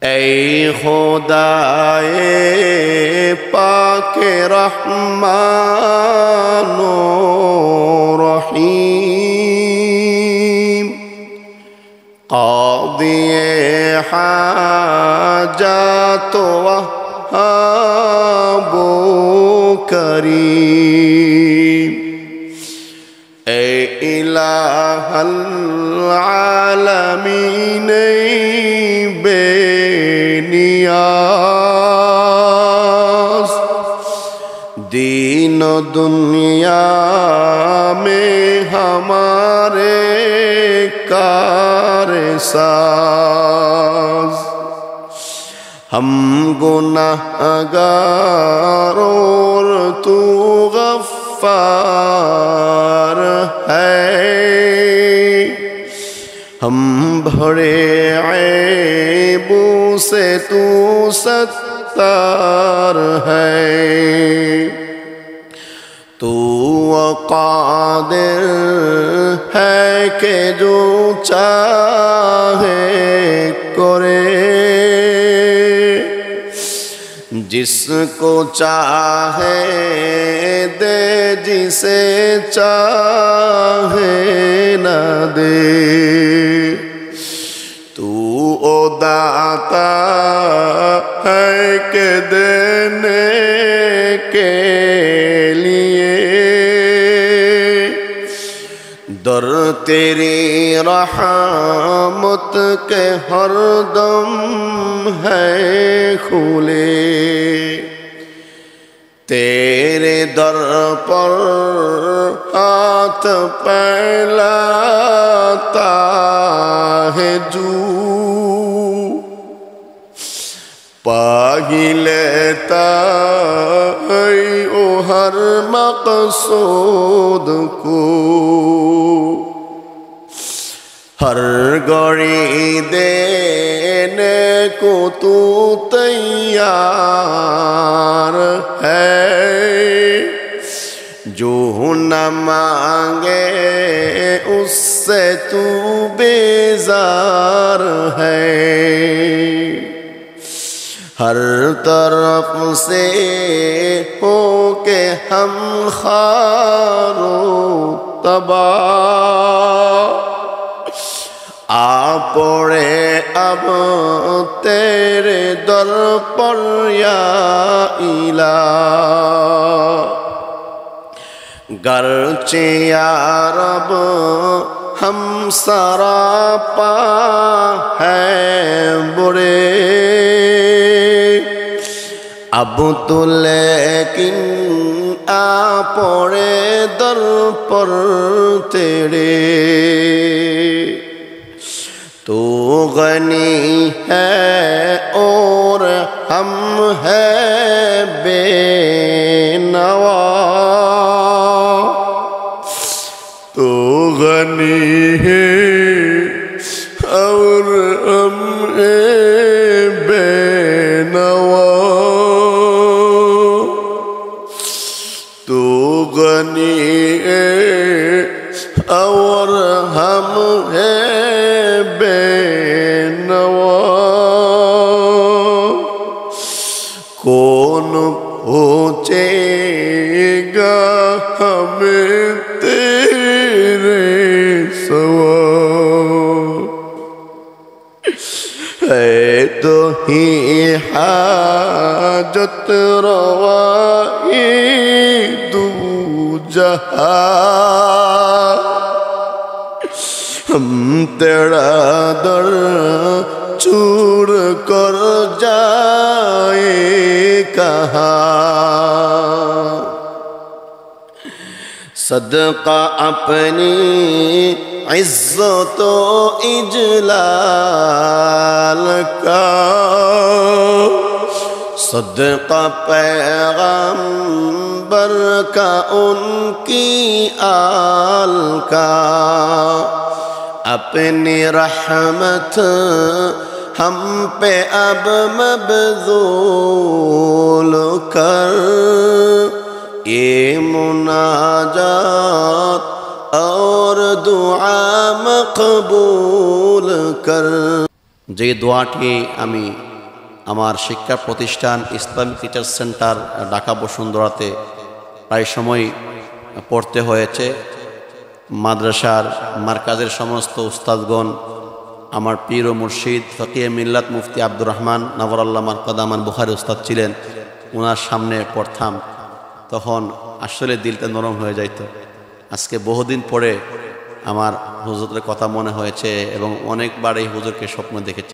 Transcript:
اے خدائے پاک رحمان و رحیم، قاضی حاجات وہاب و کریم، اے الہ العالمین بے نیاز، دین و دنیا میں ہمارے کار ساز، ہم گناہگار اور تو غفار ہے، ہم بھرے عیبوں سے تو ستار ہے، تو قادر ہے کہ جو چاہے کرے، جس کو چاہے دے، جسے چاہے نہ دے، تو او داتا ہے کہ دینے کے لیے، در تیری رحمت کے ہر دم ہے کھلے، تیرے در پر ہاتھ پھیلاتا ہے جو، پا ہی لیتا ہے او ہر مقصود کو، ہر گھڑی دینے کو تو تیار ہے، جو نہ مانگے اس سے تو بیزار ہے، ہر طرف سے ہو کے ہم خوار و تباہ، آ پڑے اب تیرے در پر یا الہ، گرچہ یا رب ہم سراپا ہیں برے، اب تو لیکن آ پڑے در پر تیرے، تو غنی ہے اور ہم ہیں بے نوا، تو غنی ہے اور ہم ہیں بے نوا، تو غنی ہے اور ہم ہیں بے نوا، کون پہنچے گا ہمیں تیرے سوا، ہے تو ہی حاجت روائی دو جہاں، ہم تیرا در چور کر جائے کہاں، صدقہ اپنی عزت و اجلال کا، صدقہ پیغمبر کا ان کی آل کا، اپنی رحمت ہم پہ اب مبذول کر، یہ مناجات اور دعا مقبول کر। যে দোয়াটি আমি আমার শিক্ষা প্রতিষ্ঠান ইসলামিক টিচার সেন্টার ঢাকা বসুন্ধরাতে প্রায় সময় পড়তে হয়েছে। মাদ্রাসার মার্কাজের সমস্ত উস্তাদগণ, আমার পীর ও মুর্শিদ ফকিয়ে মিল্লাত মুফতি আব্দুর রহমান নবরাল্লাহ মারকাদামান বুখারী উস্তাদ ছিলেন, ওনার সামনে পড়তাম, তখন আসলে দিলটা নরম হয়ে যাইত। আজকে বহুদিন পরে আমার হুজুরের কথা মনে হয়েছে এবং অনেকবার এই হুজুরকে স্বপ্ন দেখেছি।